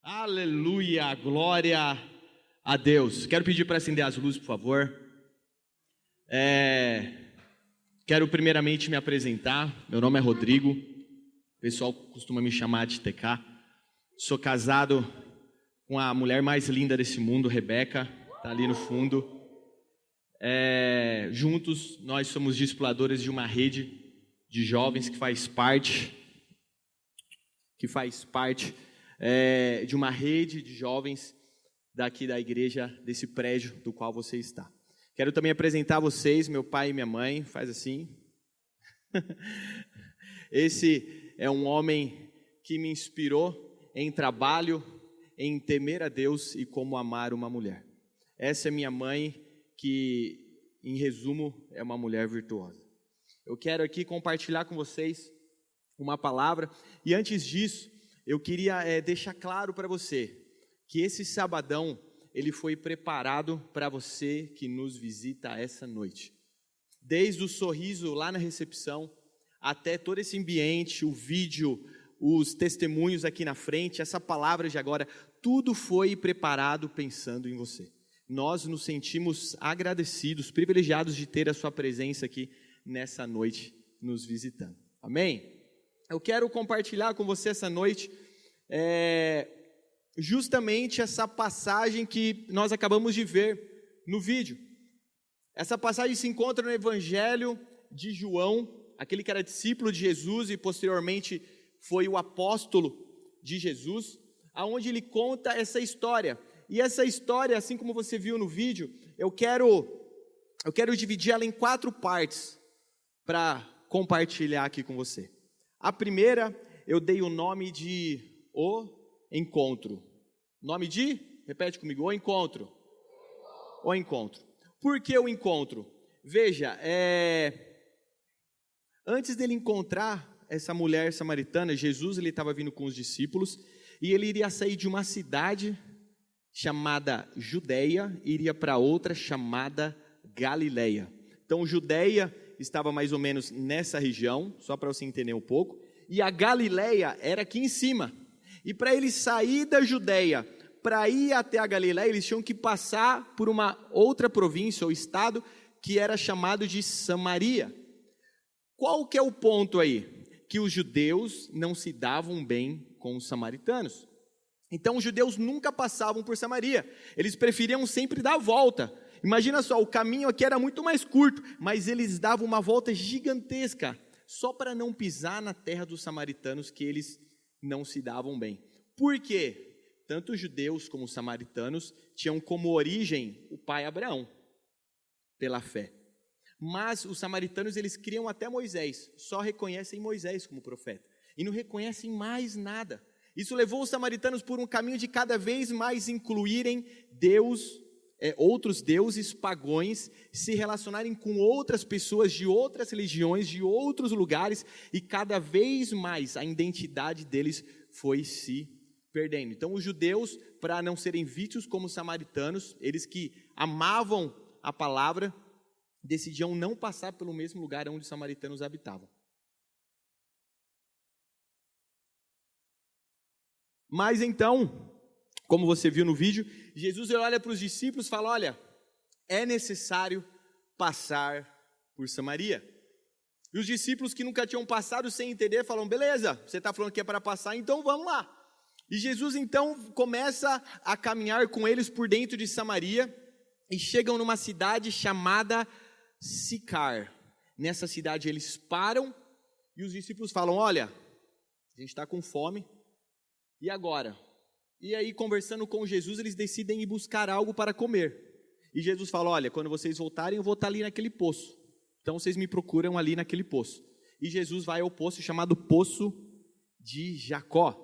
Aleluia, glória a Deus. Quero pedir para acender as luzes, por favor. Quero primeiramente me apresentar. Meu nome é Rodrigo. O pessoal costuma me chamar de TK. Sou casado com a mulher mais linda desse mundo, Rebeca. Está ali no fundo. Juntos, nós somos discipuladores de uma rede de jovens que faz parte de uma rede de jovens daqui da igreja, desse prédio do qual você está. Quero também apresentar a vocês, meu pai e minha mãe, faz assim. Esse é um homem que me inspirou em trabalho, em temer a Deus e como amar uma mulher. Essa é minha mãe, que, em resumo, é uma mulher virtuosa. Eu quero aqui compartilhar com vocês uma palavra, e antes disso, eu queria deixar claro para você que esse sabadão, ele foi preparado para você que nos visita essa noite. Desde o sorriso lá na recepção, até todo esse ambiente, o vídeo, os testemunhos aqui na frente, essa palavra de agora, tudo foi preparado pensando em você. Nós nos sentimos agradecidos, privilegiados de ter a sua presença aqui nessa noite nos visitando. Amém? Eu quero compartilhar com você essa noite justamente essa passagem que nós acabamos de ver no vídeo. Essa passagem se encontra no Evangelho de João, aquele que era discípulo de Jesus e posteriormente foi o apóstolo de Jesus, aonde ele conta essa história. E essa história, assim como você viu no vídeo, eu quero dividir ela em 4 partes para compartilhar aqui com você. A primeira, eu dei o nome de O Encontro. Nome de? Repete comigo, O Encontro. O Encontro. Por que o encontro? Veja, antes dele encontrar essa mulher samaritana, Jesus ele estava vindo com os discípulos e ele iria sair de uma cidade chamada Judeia e iria para outra chamada Galileia. Então, Judeia estava mais ou menos nessa região, só para você entender um pouco, e a Galileia era aqui em cima. E para ele sair da Judeia, para ir até a Galileia, eles tinham que passar por uma outra província ou estado que era chamado de Samaria. Qual que é o ponto aí? Que os judeus não se davam bem com os samaritanos. Então os judeus nunca passavam por Samaria, eles preferiam sempre dar a volta. Imagina só, o caminho aqui era muito mais curto, mas eles davam uma volta gigantesca, só para não pisar na terra dos samaritanos, que eles não se davam bem. Por quê? Tanto os judeus como os samaritanos tinham como origem o pai Abraão, pela fé. Mas os samaritanos, eles criam até Moisés, só reconhecem Moisés como profeta, e não reconhecem mais nada. Isso levou os samaritanos por um caminho de cada vez mais incluírem outros deuses pagões, se relacionarem com outras pessoas de outras religiões, de outros lugares, e cada vez mais a identidade deles foi se perdendo. Então os judeus, para não serem vistos como samaritanos, eles que amavam a palavra, decidiam não passar pelo mesmo lugar onde os samaritanos habitavam. Mas então, como você viu no vídeo, Jesus olha para os discípulos e fala, olha, é necessário passar por Samaria. E os discípulos que nunca tinham passado sem entender, falam, beleza, você está falando que é para passar, então vamos lá. E Jesus então começa a caminhar com eles por dentro de Samaria e chegam numa cidade chamada Sicar. Nessa cidade eles param e os discípulos falam, olha, a gente está com fome, e agora? E aí, conversando com Jesus, eles decidem ir buscar algo para comer. E Jesus fala, olha, quando vocês voltarem, eu vou estar ali naquele poço. Então, vocês me procuram ali naquele poço. E Jesus vai ao poço chamado Poço de Jacó.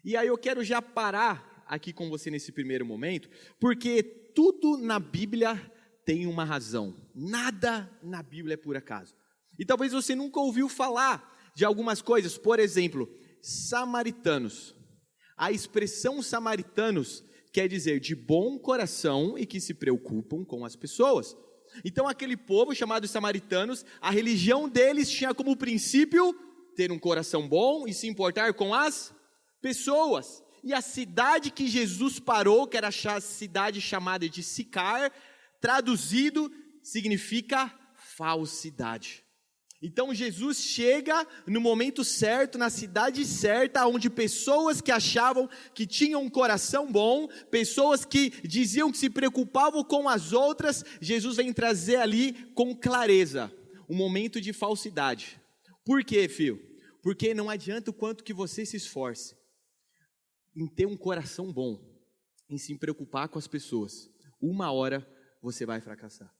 E aí eu quero já parar aqui com você nesse primeiro momento, porque tudo na Bíblia tem uma razão. Nada na Bíblia é por acaso. E talvez você nunca ouviu falar de algumas coisas, por exemplo, samaritanos. A expressão samaritanos quer dizer de bom coração e que se preocupam com as pessoas. Então aquele povo chamado samaritanos, a religião deles tinha como princípio ter um coração bom e se importar com as pessoas. e a cidade que Jesus parou, que era a cidade chamada de Sicar, traduzido, significa falsidade. Então Jesus chega no momento certo, na cidade certa, onde pessoas que achavam que tinham um coração bom, pessoas que diziam que se preocupavam com as outras, Jesus vem trazer ali com clareza um momento de falsidade. Por quê, filho? Porque não adianta o quanto que você se esforce em ter um coração bom, em se preocupar com as pessoas. Uma hora você vai fracassar.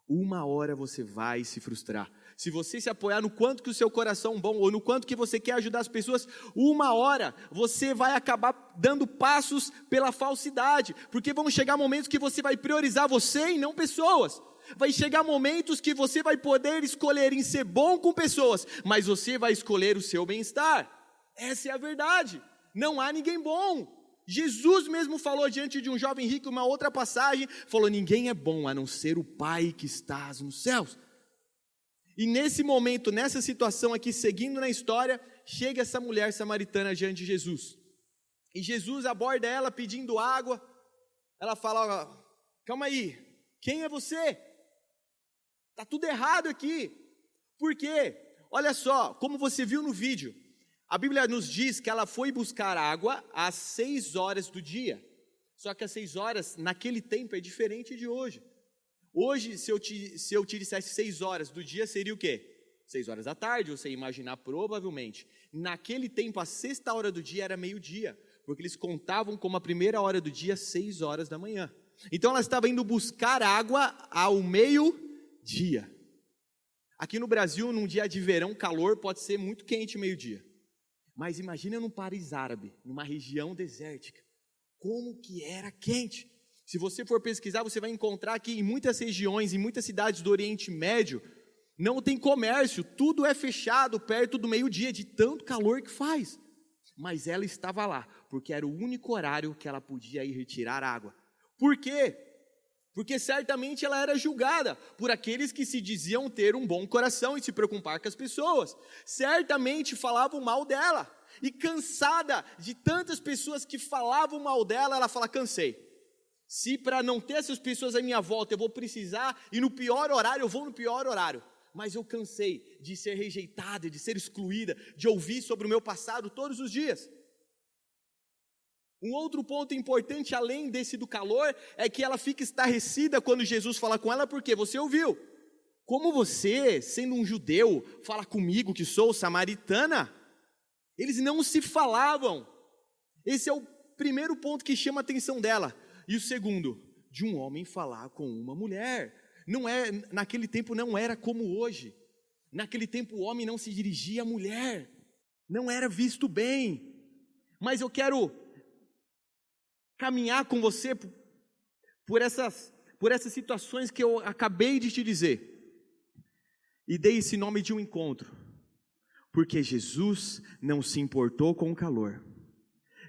Uma hora você vai se frustrar. Se você se apoiar no quanto que o seu coração é bom, ou no quanto que você quer ajudar as pessoas, uma hora você vai acabar dando passos pela falsidade, porque vão chegar momentos que você vai priorizar você e não pessoas. Vai chegar momentos que você vai poder escolher em ser bom com pessoas, mas você vai escolher o seu bem-estar. Essa é a verdade. Não há ninguém bom. Jesus mesmo falou diante de um jovem rico, uma outra passagem, falou: ninguém é bom a não ser o Pai que estás nos céus. E nesse momento, nessa situação aqui, seguindo na história, chega essa mulher samaritana diante de Jesus. E Jesus aborda ela pedindo água. Ela fala: calma aí, quem é você? Está tudo errado aqui. Por quê? Olha só, como você viu no vídeo, a Bíblia nos diz que ela foi buscar água às 6 horas do dia. Só que às 6 horas, naquele tempo, é diferente de hoje. Hoje, se eu te dissesse 6 horas do dia, seria o quê? 6 horas da tarde, você ia imaginar provavelmente. Naquele tempo, a 6ª hora do dia era meio-dia, porque eles contavam como a primeira hora do dia, 6 horas da manhã. Então ela estava indo buscar água ao meio-dia. Aqui no Brasil, num dia de verão, calor pode ser muito quente meio-dia. Mas imagina num país árabe, numa região desértica, como que era quente. Se você for pesquisar, você vai encontrar que em muitas regiões, em muitas cidades do Oriente Médio, não tem comércio, tudo é fechado perto do meio-dia, de tanto calor que faz. Mas ela estava lá, porque era o único horário que ela podia ir retirar água. Por quê? Porque certamente ela era julgada por aqueles que se diziam ter um bom coração e se preocupar com as pessoas. Certamente falavam mal dela. E cansada de tantas pessoas que falavam mal dela, ela fala: cansei. Se para não ter essas pessoas à minha volta eu vou precisar ir no pior horário, eu vou no pior horário. Mas eu cansei de ser rejeitada, de ser excluída, de ouvir sobre o meu passado todos os dias. Um outro ponto importante, além desse do calor, é que ela fica estarrecida quando Jesus fala com ela, porque você ouviu. Como você, sendo um judeu, fala comigo que sou samaritana? Eles não se falavam. Esse é o primeiro ponto que chama a atenção dela. E o segundo, de um homem falar com uma mulher. Naquele tempo não era como hoje. Naquele tempo o homem não se dirigia à mulher. Não era visto bem. Mas eu quero caminhar com você por essas situações que eu acabei de te dizer. E dei esse nome de um encontro, porque Jesus não se importou com o calor.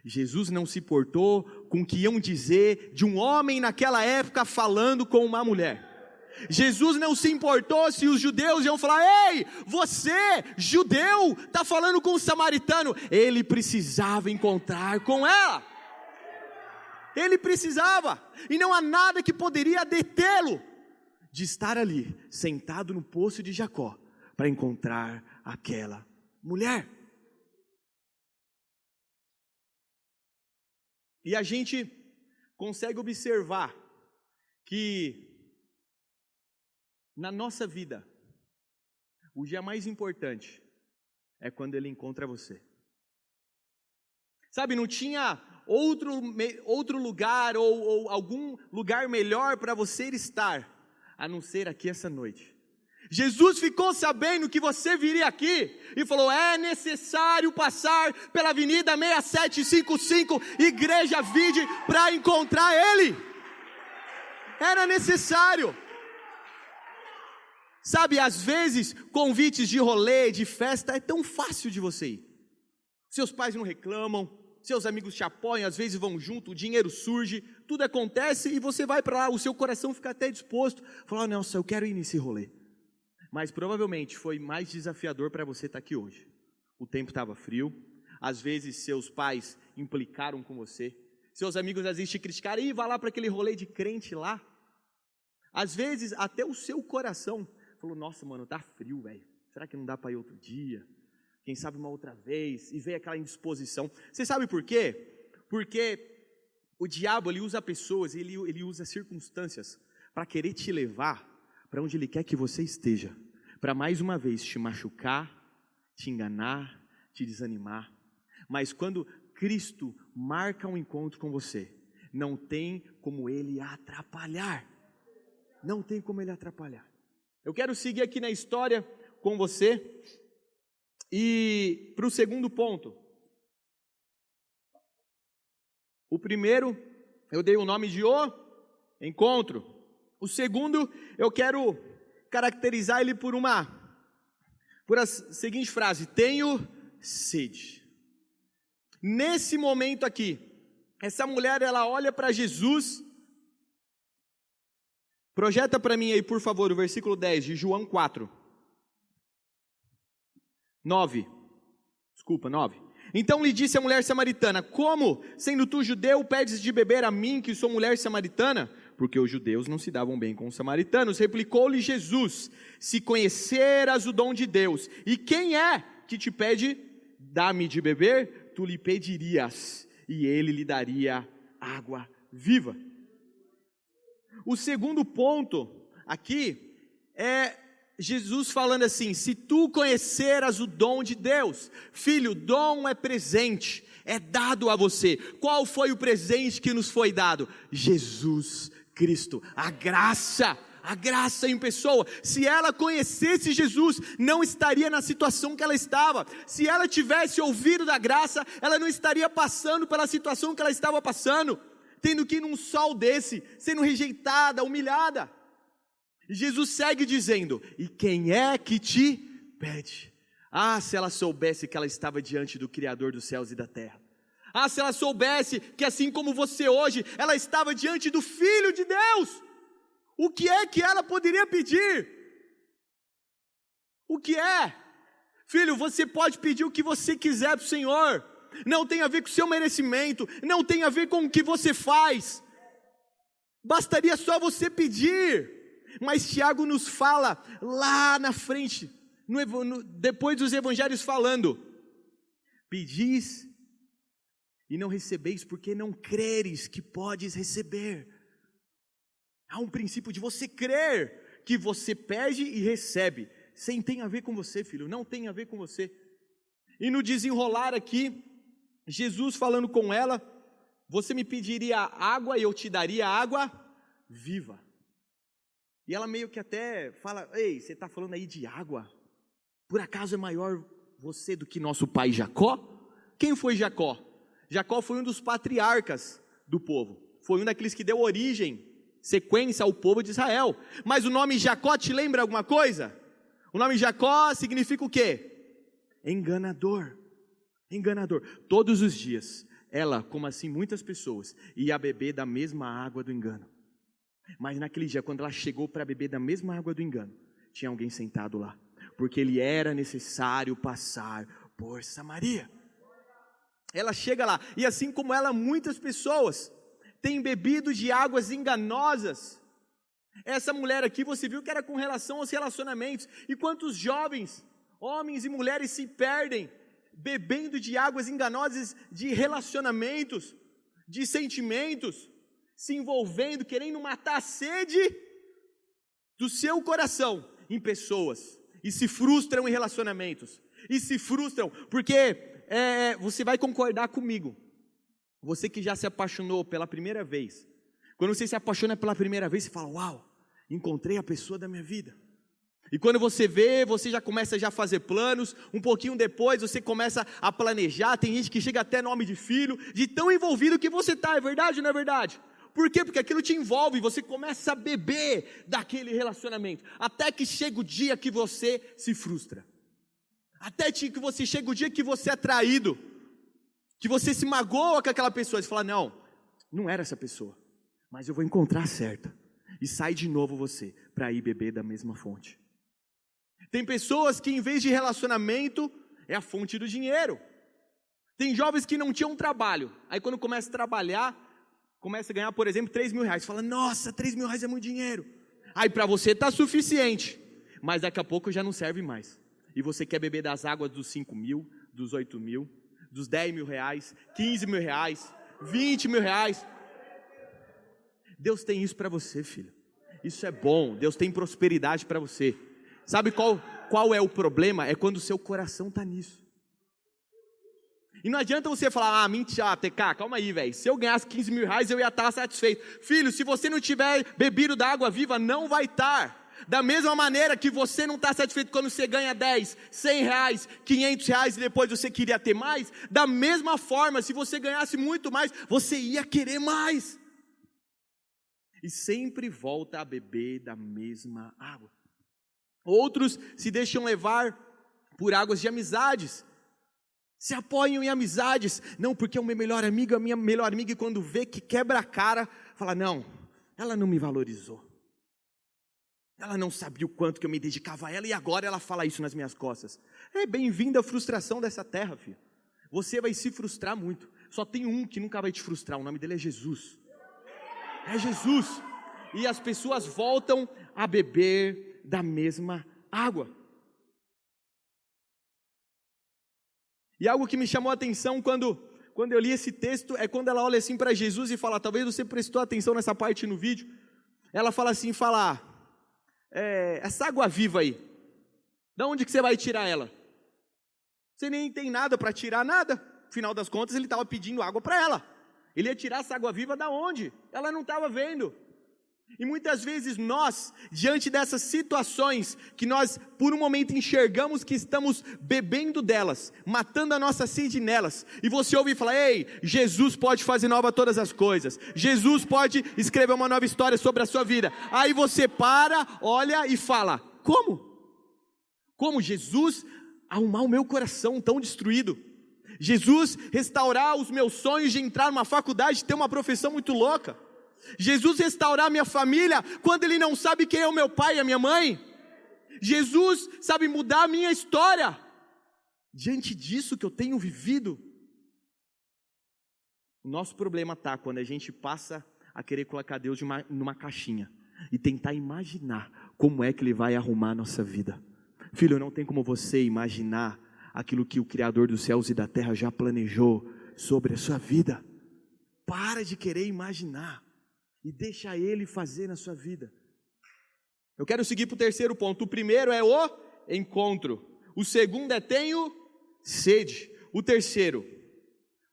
Jesus não se importou com o que iam dizer de um homem naquela época falando com uma mulher. Jesus não se importou se os judeus iam falar: ei, você, judeu, está falando com um samaritano. Ele precisava encontrar com ela. Ele precisava, e não há nada que poderia detê-lo de estar ali, sentado no poço de Jacó, para encontrar aquela mulher. E a gente consegue observar que na nossa vida, o dia mais importante é quando ele encontra você. Sabe, não tinha outro lugar ou algum lugar melhor para você estar, a não ser aqui essa noite. Jesus ficou sabendo que você viria aqui e falou: é necessário passar pela Avenida 6755, Igreja Vide, para encontrar Ele. Era necessário. Sabe, às vezes, convites de rolê, de festa, é tão fácil de você ir. Seus pais não reclamam, seus amigos te apoiam, às vezes vão junto, o dinheiro surge, tudo acontece e você vai para lá, o seu coração fica até disposto, fala: nossa, eu quero ir nesse rolê. Mas provavelmente foi mais desafiador para você estar aqui hoje. O tempo estava frio, Às vezes seus pais implicaram com você. Seus amigos às vezes te criticaram, e vai lá para aquele rolê de crente lá. Às vezes até o seu coração falou, nossa mano, tá frio, velho. Será que não dá para ir outro dia? Quem sabe uma outra vez? E veio aquela indisposição. Você sabe por quê? Porque o diabo, ele usa pessoas, ele usa circunstâncias para querer te levar para onde ele quer que você esteja. Para mais uma vez te machucar, te enganar, te desanimar. Mas quando Cristo marca um encontro com você, não tem como ele atrapalhar. Não tem como ele atrapalhar. Eu quero seguir aqui na história com você. E para o segundo ponto. O primeiro, eu dei o nome de O Encontro. O segundo, eu quero caracterizar ele por a seguinte frase: tenho sede. Nesse momento aqui, essa mulher, ela olha para Jesus. Projeta para mim aí, por favor, o versículo 10 de João 4. 9. Então lhe disse a mulher samaritana: como, sendo tu judeu, pedes de beber a mim, que sou mulher samaritana? Porque os judeus não se davam bem com os samaritanos. Replicou-lhe Jesus: se conheceras o dom de Deus, e quem é que te pede, dá-me de beber, tu lhe pedirias, e ele lhe daria água viva. O segundo ponto aqui é Jesus falando assim: se tu conheceras o dom de Deus. Filho, dom é presente, é dado a você. Qual foi o presente que nos foi dado? Jesus Cristo, a graça em pessoa. Se ela conhecesse Jesus, não estaria na situação que ela estava. Se ela tivesse ouvido da graça, ela não estaria passando pela situação que ela estava passando, tendo que ir num sol desse, sendo rejeitada, humilhada. E Jesus segue dizendo: e quem é que te pede? Ah, se ela soubesse que ela estava diante do Criador dos céus e da terra. Ah, se ela soubesse que assim como você hoje, ela estava diante do Filho de Deus. O que é que ela poderia pedir? O que é? Filho, você pode pedir o que você quiser para o Senhor. Não tem a ver com o seu merecimento, não tem a ver com o que você faz. Bastaria só você pedir. Mas Tiago nos fala lá na frente, depois dos evangelhos, falando: pedis e não recebeis, porque não creres que podes receber. Há um princípio de você crer que você pede e recebe. Sem tem a ver com você, filho, não tem a ver com você. E no desenrolar aqui, Jesus falando com ela: você me pediria água e eu te daria água viva. E ela meio que até fala: ei, você está falando aí de água? Por acaso é maior você do que nosso pai Jacó? Quem foi Jacó? Jacó foi um dos patriarcas do povo. Foi um daqueles que deu origem, sequência ao povo de Israel. Mas o nome Jacó te lembra alguma coisa? O nome Jacó significa o quê? Enganador. Enganador. Todos os dias, ela, como assim muitas pessoas, ia beber da mesma água do engano. Mas naquele dia, quando ela chegou para beber da mesma água do engano, tinha alguém sentado lá, porque ele era necessário passar por Samaria. Ela chega lá, e assim como ela, muitas pessoas têm bebido de águas enganosas. Essa mulher aqui, você viu que era com relação aos relacionamentos. E quantos jovens, homens e mulheres se perdem bebendo de águas enganosas de relacionamentos, de sentimentos, se envolvendo, querendo matar a sede do seu coração em pessoas, e se frustram em relacionamentos, e se frustram, porque você vai concordar comigo, você que já se apaixonou pela primeira vez, quando você se apaixona pela primeira vez, você fala: uau, encontrei a pessoa da minha vida. E quando você vê, você já começa a fazer planos, um pouquinho depois você começa a planejar, tem gente que chega até nome de filho, de tão envolvido que você está, é verdade ou não é verdade? Por quê? Porque aquilo te envolve, você começa a beber daquele relacionamento, até que chega o dia que você se frustra, até que você chega o dia que você é traído, que você se magoa com aquela pessoa, e você fala: não era essa pessoa, mas eu vou encontrar a certa, e sai de novo você, para ir beber da mesma fonte. Tem pessoas que em vez de relacionamento, é a fonte do dinheiro. Tem jovens que não tinham trabalho, aí quando começa a trabalhar, começa a ganhar, por exemplo, 3 mil reais, fala, nossa, 3 mil reais é muito dinheiro, aí para você está suficiente, mas daqui a pouco já não serve mais, e você quer beber das águas dos 5 mil, dos 8 mil, dos 10 mil reais, 15 mil reais, 20 mil reais, Deus tem isso para você, filho, isso é bom, Deus tem prosperidade para você, sabe qual é o problema? É quando o seu coração está nisso. E não adianta você falar, mentira, TK, calma aí, velho. Se eu ganhasse 15 mil reais, eu ia estar satisfeito. Filho, se você não tiver bebido da água viva, não vai estar. Da mesma maneira que você não está satisfeito quando você ganha 10, 100 reais, 500 reais e depois você queria ter mais, da mesma forma, se você ganhasse muito mais, você ia querer mais. E sempre volta a beber da mesma água. Outros se deixam levar por águas de amizades. Se apoiam em amizades, não, porque o meu melhor amigo, a minha melhor amiga, quando vê que quebra a cara, fala, não, ela não me valorizou, ela não sabia o quanto que eu me dedicava a ela, e agora ela fala isso nas minhas costas. É bem-vinda a frustração dessa terra, filho, você vai se frustrar muito, só tem um que nunca vai te frustrar, o nome dele é Jesus, e as pessoas voltam a beber da mesma água. E algo que me chamou a atenção quando eu li esse texto, é quando ela olha assim para Jesus e fala, talvez você prestou atenção nessa parte no vídeo, ela fala assim, essa água viva aí, de onde que você vai tirar ela? Você nem tem nada para tirar nada, afinal das contas ele estava pedindo água para ela, ele ia tirar essa água viva da onde? Ela não estava vendo. E muitas vezes nós, diante dessas situações, que nós por um momento enxergamos que estamos bebendo delas, matando a nossa sede nelas, e você ouve e fala, ei, Jesus pode fazer nova todas as coisas, Jesus pode escrever uma nova história sobre a sua vida, aí você para, olha e fala, como Jesus arrumar o meu coração tão destruído, Jesus restaurar os meus sonhos de entrar numa faculdade e ter uma profissão muito louca, Jesus restaurar minha família, quando Ele não sabe quem é o meu pai e a minha mãe, Jesus sabe mudar a minha história, diante disso que eu tenho vivido, o nosso problema está quando a gente passa a querer colocar Deus numa caixinha, e tentar imaginar como é que Ele vai arrumar a nossa vida. Filho, não tem como você imaginar aquilo que o Criador dos céus e da terra já planejou sobre a sua vida, para de querer imaginar, e deixa Ele fazer na sua vida. Eu quero seguir para o terceiro ponto. O primeiro é o encontro. O segundo é tenho sede. O terceiro,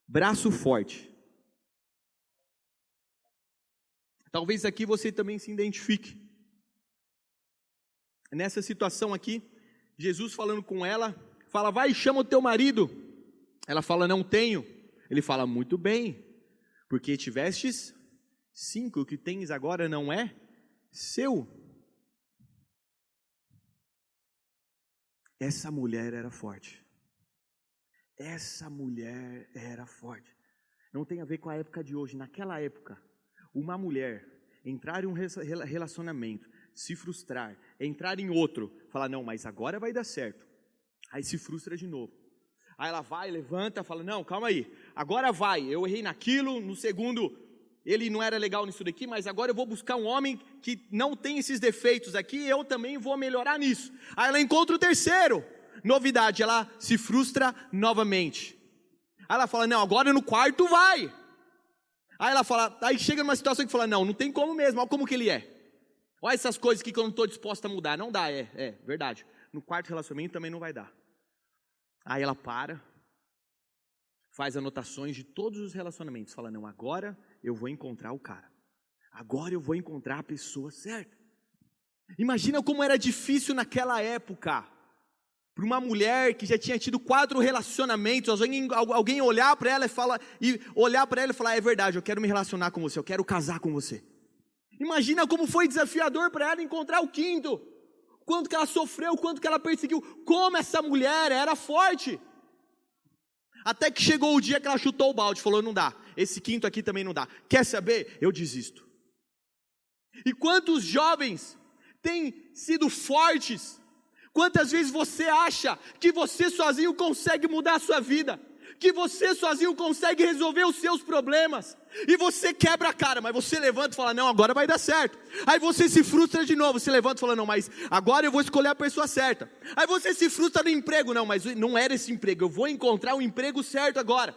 braço forte. Talvez aqui você também se identifique. Nessa situação aqui, Jesus falando com ela, fala, vai e chama o teu marido. Ela fala, não tenho. Ele fala, muito bem, porque tivestes 5, o que tens agora não é seu. Essa mulher era forte. Não tem a ver com a época de hoje. Naquela época, uma mulher entrar em um relacionamento, se frustrar, entrar em outro, falar, não, mas agora vai dar certo. Aí se frustra de novo. Aí ela vai, levanta, fala, não, calma aí, agora vai, eu errei naquilo, no segundo ele não era legal nisso daqui, mas agora eu vou buscar um homem que não tem esses defeitos aqui, e eu também vou melhorar nisso. Aí ela encontra o terceiro, novidade, ela se frustra novamente. Aí ela fala, não, agora no quarto vai. Aí ela fala, aí chega numa situação que fala, não tem como mesmo, olha como que ele é. Olha essas coisas que eu não estou disposta a mudar, não dá, é verdade. No quarto relacionamento também não vai dar. Aí ela para, faz anotações de todos os relacionamentos, fala, não, agora eu vou encontrar o cara, agora eu vou encontrar a pessoa certa. Imagina como era difícil naquela época, para uma mulher que já tinha tido 4 relacionamentos, alguém olhar para ela e falar, é verdade, eu quero me relacionar com você, eu quero casar com você. Imagina como foi desafiador para ela encontrar o 5º, quanto que ela sofreu, quanto que ela perseguiu, como essa mulher era forte. Até que chegou o dia que ela chutou o balde, falou, não dá, esse 5º aqui também não dá, quer saber? Eu desisto. E quantos jovens têm sido fortes? Quantas vezes você acha que você sozinho consegue mudar a sua vida? que você sozinho consegue resolver os seus problemas, e você quebra a cara, mas você levanta e fala, não, agora vai dar certo. Aí você se frustra de novo, você levanta e fala, não, mas agora eu vou escolher a pessoa certa. Aí você se frustra no emprego, não, mas não era esse emprego, eu vou encontrar o emprego certo agora.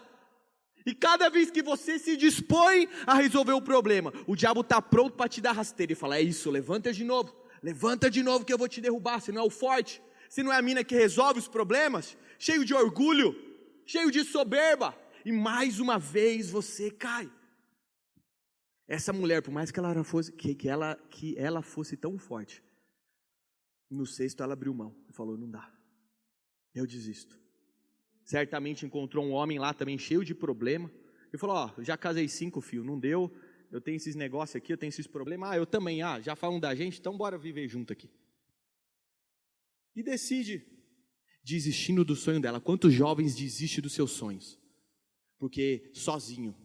E cada vez que você se dispõe a resolver o problema, o diabo está pronto para te dar rasteira e fala, é isso, levanta de novo que eu vou te derrubar. Você não é o forte, você não é a mina que resolve os problemas, cheio de orgulho, cheio de soberba, e mais uma vez você cai. Essa mulher, por mais que ela fosse, que ela fosse tão forte, no sexto ela abriu mão e falou, não dá, eu desisto. Certamente encontrou um homem lá também cheio de problema, e falou, ó, já casei 5 filhos, não deu, eu tenho esses negócios aqui, eu tenho esses problemas, eu também, já falam da gente, então bora viver junto aqui. E decide, desistindo do sonho dela. Quantos jovens desistem dos seus sonhos? Porque sozinhos,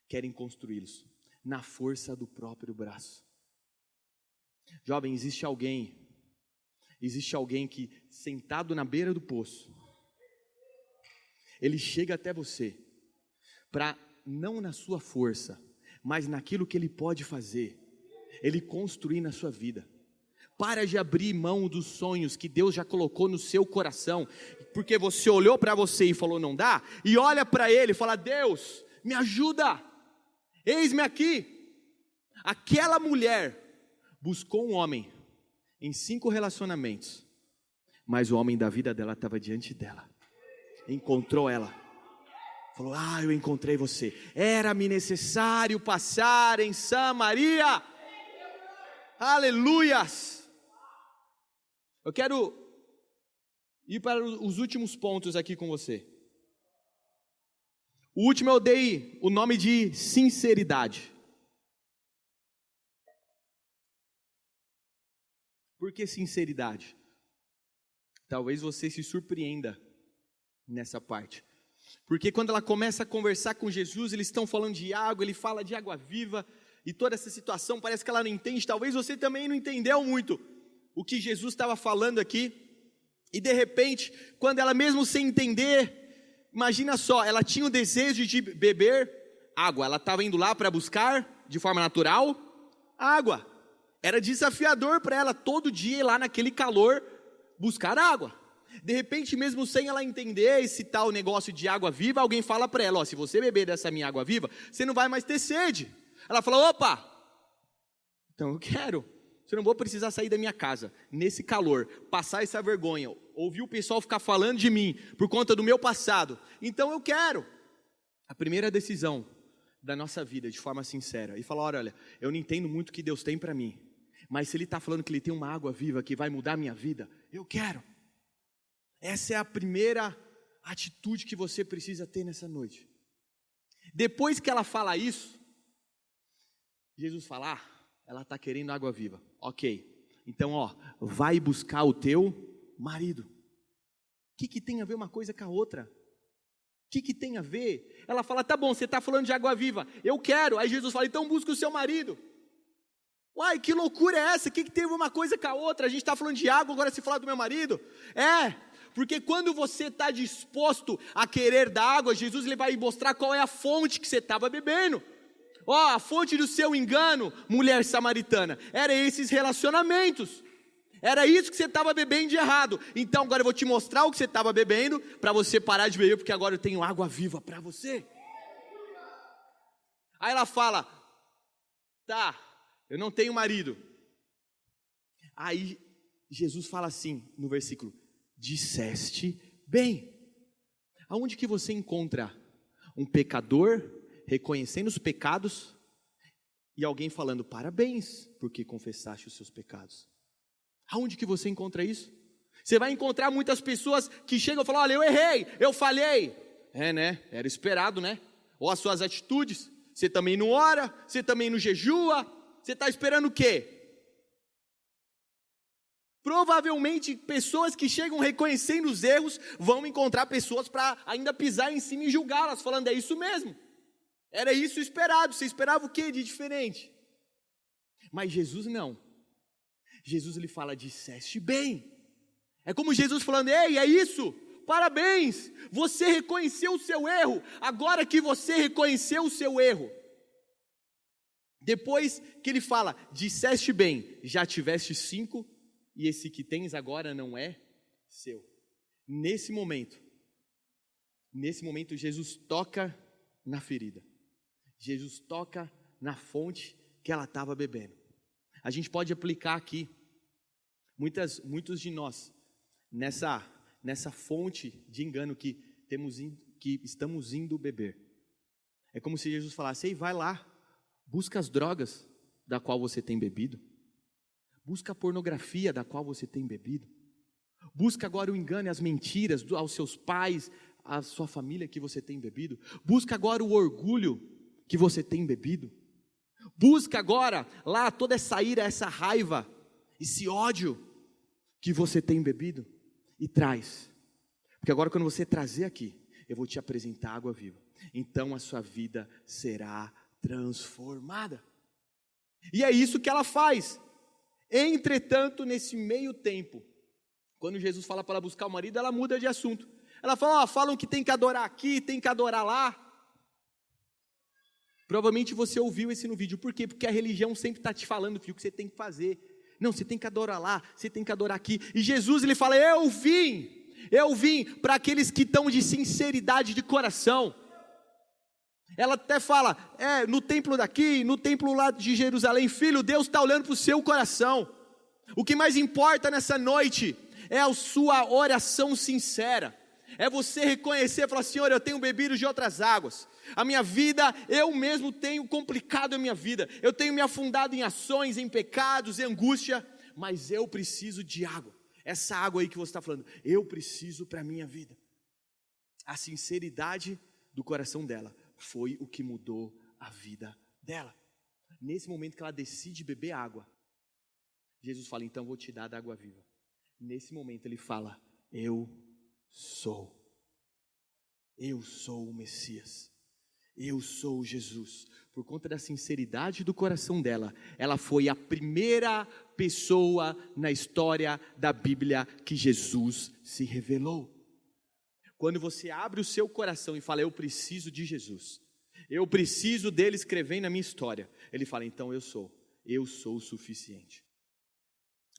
querem construí-los, na força do próprio braço. Jovem, existe alguém que, sentado na beira do poço, ele chega até você, para, não na sua força, mas naquilo que ele pode fazer, ele construir na sua vida. Para de abrir mão dos sonhos que Deus já colocou no seu coração, porque você olhou para você e falou não dá, e olha para ele e fala, Deus, me ajuda, eis-me aqui. Aquela mulher buscou um homem em 5 relacionamentos, mas o homem da vida dela estava diante dela, encontrou ela, falou, eu encontrei você, era-me necessário passar em Samaria. Aleluias. Eu quero ir para os últimos pontos aqui com você. O último eu dei o nome de sinceridade. Por que sinceridade? Talvez você se surpreenda nessa parte. Porque quando ela começa a conversar com Jesus, eles estão falando de água, ele fala de água viva, e toda essa situação parece que ela não entende. Talvez você também não entendeu muito o que Jesus estava falando aqui, e de repente, quando ela mesmo sem entender, imagina só, ela tinha o desejo de beber água, ela estava indo lá para buscar, de forma natural, água, era desafiador para ela, todo dia ir lá naquele calor, buscar água. De repente, mesmo sem ela entender esse tal negócio de água viva, alguém fala para ela, se você beber dessa minha água viva, você não vai mais ter sede. Ela fala, opa, então eu quero. Eu não vou precisar sair da minha casa, nesse calor, passar essa vergonha, ouvir o pessoal ficar falando de mim, por conta do meu passado, então eu quero. A primeira decisão da nossa vida, de forma sincera, e falar, olha, eu não entendo muito o que Deus tem para mim, mas se Ele está falando que Ele tem uma água viva que vai mudar a minha vida, eu quero. Essa é a primeira atitude que você precisa ter nessa noite. Depois que ela fala isso, Jesus fala, ela está querendo água viva, ok, então vai buscar o teu marido. O que tem a ver uma coisa com a outra? O que tem a ver? Ela fala, tá bom, você está falando de água viva, eu quero. Aí Jesus fala, então busca o seu marido. Uai, que loucura é essa? O que tem a ver uma coisa com a outra? A gente está falando de água, agora você fala do meu marido? Porque quando você está disposto a querer da água, Jesus ele vai mostrar qual é a fonte que você estava bebendo. A fonte do seu engano, mulher samaritana, era esses relacionamentos, era isso que você estava bebendo de errado. Então agora eu vou te mostrar o que você estava bebendo, para você parar de beber, porque agora eu tenho água viva para você. Aí ela fala, tá, eu não tenho marido. Aí Jesus fala assim, no versículo, disseste bem. Aonde que você encontra um pecador reconhecendo os pecados e alguém falando, parabéns, porque confessaste os seus pecados? Aonde que você encontra isso? Você vai encontrar muitas pessoas que chegam e falam, olha, eu errei, eu falhei. Era esperado, Ou as suas atitudes, você também não ora, você também não jejua, você está esperando o quê? Provavelmente pessoas que chegam reconhecendo os erros, vão encontrar pessoas para ainda pisar em cima e julgá-las, falando, é isso mesmo. Era isso esperado, você esperava o que de diferente? Mas Jesus não. Jesus ele fala, disseste bem. É como Jesus falando, ei, é isso, Parabéns, você reconheceu o seu erro. Agora que você reconheceu o seu erro, depois que ele fala, disseste bem, já tiveste 5, e esse que tens agora não é seu. Nesse momento, Jesus toca na ferida. Jesus toca na fonte que ela estava bebendo. A gente pode aplicar aqui, muitos de nós, nessa fonte de engano que estamos indo beber. É como se Jesus falasse, ei, vai lá, busca as drogas da qual você tem bebido, busca a pornografia da qual você tem bebido, busca agora o engano e as mentiras aos seus pais, à sua família que você tem bebido, busca agora o orgulho que você tem bebido, busca agora lá toda essa ira, essa raiva, esse ódio que você tem bebido e traz, porque agora quando você trazer aqui, eu vou te apresentar água viva, então a sua vida será transformada. E é isso que ela faz. Entretanto, nesse meio tempo, quando Jesus fala para ela buscar o marido, ela muda de assunto. Ela fala, falam que tem que adorar aqui, tem que adorar lá. Provavelmente você ouviu esse no vídeo. Por quê? Porque a religião sempre está te falando, filho, o que você tem que fazer. Não, você tem que adorar lá, você tem que adorar aqui. E Jesus, ele fala, eu vim para aqueles que estão de sinceridade de coração. Ela até fala, no templo daqui, no templo lá de Jerusalém, filho, Deus está olhando para o seu coração. O que mais importa nessa noite é a sua oração sincera. É você reconhecer e falar, Senhor, eu tenho bebido de outras águas. A minha vida, eu mesmo tenho complicado a minha vida. Eu tenho me afundado em ações, em pecados, em angústia. Mas eu preciso de água. Essa água aí que você está falando, eu preciso para a minha vida. A sinceridade do coração dela foi o que mudou a vida dela. Nesse momento que ela decide beber água, Jesus fala, então vou te dar da água viva. Nesse momento ele fala, eu sou o Messias, eu sou Jesus. Por conta da sinceridade do coração dela, ela foi a primeira pessoa na história da Bíblia que Jesus se revelou. Quando você abre o seu coração e fala, eu preciso de Jesus, eu preciso dele escrevendo na minha história, ele fala, então eu sou o suficiente.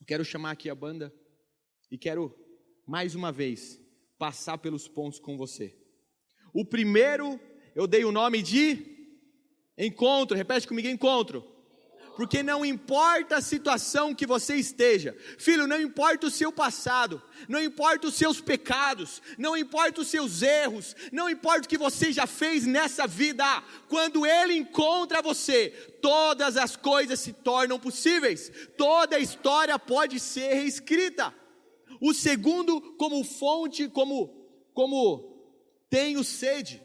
Eu quero chamar aqui a banda e quero mais uma vez passar pelos pontos com você. O primeiro, eu dei o nome de encontro, repete comigo, encontro. Porque não importa a situação que você esteja, filho, não importa o seu passado, não importa os seus pecados, não importa os seus erros, não importa o que você já fez nessa vida, quando Ele encontra você, todas as coisas se tornam possíveis, toda a história pode ser reescrita. O segundo, como fonte, como tenho sede,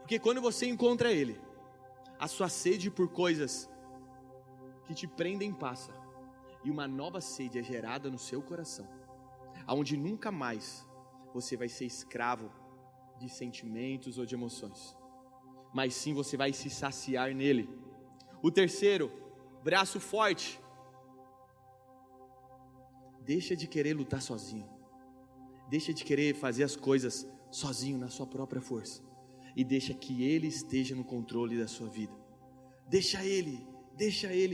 porque quando você encontra Ele, a sua sede por coisas que te prendem passa, e uma nova sede é gerada no seu coração, aonde nunca mais você vai ser escravo de sentimentos ou de emoções, mas sim você vai se saciar nele. O terceiro, braço forte. Deixa de querer lutar sozinho, deixa de querer fazer as coisas sozinho na sua própria força, e deixa que Ele esteja no controle da sua vida. Deixa Ele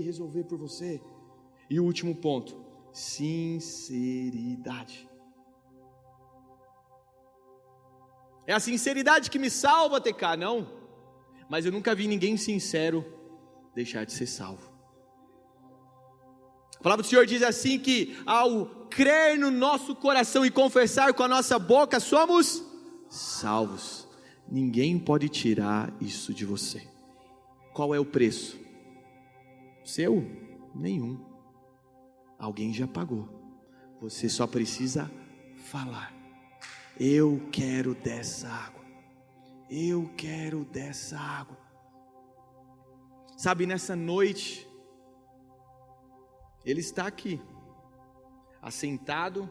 resolver por você. E o último ponto, sinceridade. É a sinceridade que me salva, TK, não? Mas eu nunca vi ninguém sincero deixar de ser salvo. A palavra do Senhor diz assim que ao crer no nosso coração e confessar com a nossa boca, somos salvos. Ninguém pode tirar isso de você. Qual é o preço? Seu? Nenhum. Alguém já pagou. Você só precisa falar. Eu quero dessa água. Eu quero dessa água. Sabe, nessa noite, Ele está aqui, assentado,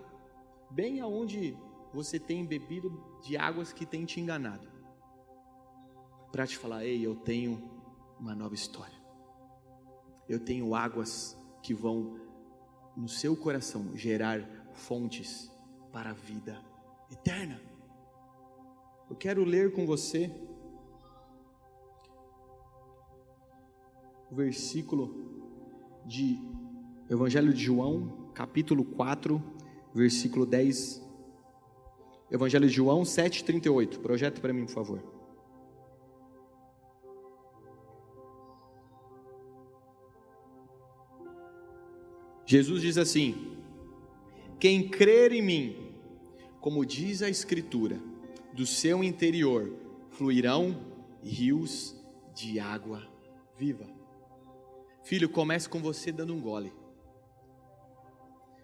bem aonde você tem bebido de águas que tem te enganado, para te falar, ei, eu tenho uma nova história. Eu tenho águas que vão no seu coração gerar fontes para a vida eterna. Eu quero ler com você o versículo de Evangelho de João, capítulo 4, versículo 10. Evangelho de João 7,38. Projeta para mim, por favor. Jesus diz assim: quem crer em mim, como diz a Escritura, do seu interior fluirão rios de água viva. Filho, comece com você dando um gole.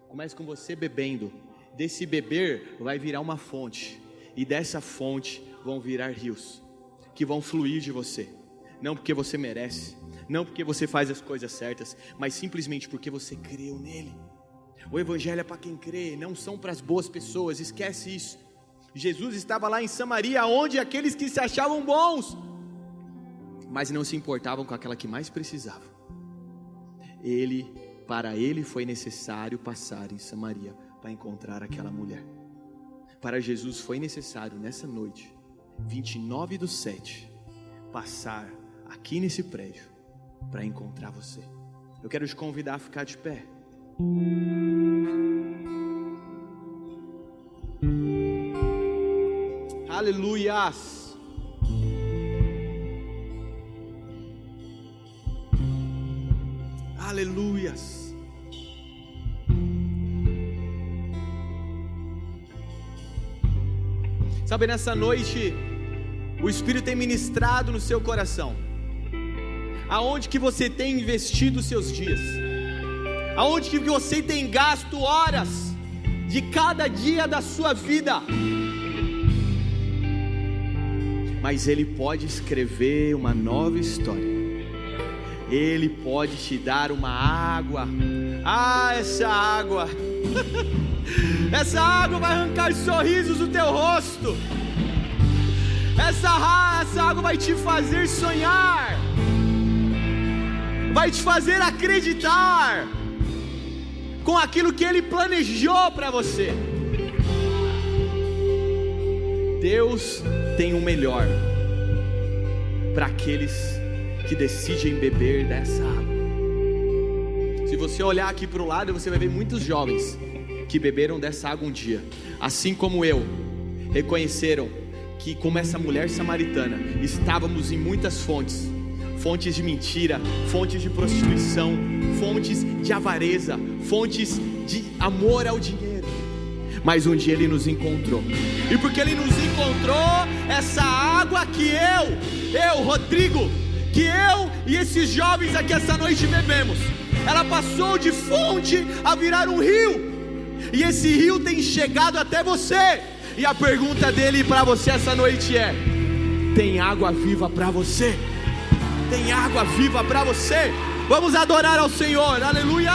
Comece com você bebendo. Desse beber vai virar uma fonte, e dessa fonte vão virar rios, que vão fluir de você. Não porque você merece, não porque você faz as coisas certas, mas simplesmente porque você creu nele. O evangelho é para quem crê, não são para as boas pessoas, esquece isso. Jesus estava lá em Samaria, onde aqueles que se achavam bons, mas não se importavam com aquela que mais precisava. Para ele foi necessário passar em Samaria para encontrar aquela mulher. Para Jesus foi necessário nessa noite, 29/7, passar aqui nesse prédio para encontrar você. Eu quero te convidar a ficar de pé. Aleluias. Aleluias. Sabe, nessa noite o Espírito tem ministrado no seu coração. Aonde que você tem investido os seus dias? Aonde que você tem gasto horas de cada dia da sua vida? Mas Ele pode escrever uma nova história. Ele pode te dar uma água. Ah, essa água essa água vai arrancar sorrisos do teu rosto. Essa água vai te fazer sonhar, vai te fazer acreditar com aquilo que Ele planejou para você. Deus tem o melhor para aqueles que decidem beber dessa água. Se você olhar aqui para o lado, você vai ver muitos jovens que beberam dessa água um dia, assim como eu, reconheceram que, como essa mulher samaritana, estávamos em muitas fontes, fontes de mentira, fontes de prostituição, fontes de avareza, fontes de amor ao dinheiro. Mas um dia Ele nos encontrou, e porque Ele nos encontrou, essa água que eu, Rodrigo, que eu e esses jovens aqui essa noite bebemos, ela passou de fonte a virar um rio, e esse rio tem chegado até você. E a pergunta dele para você essa noite é: tem água viva para você? Tem água viva para você? Vamos adorar ao Senhor, aleluia!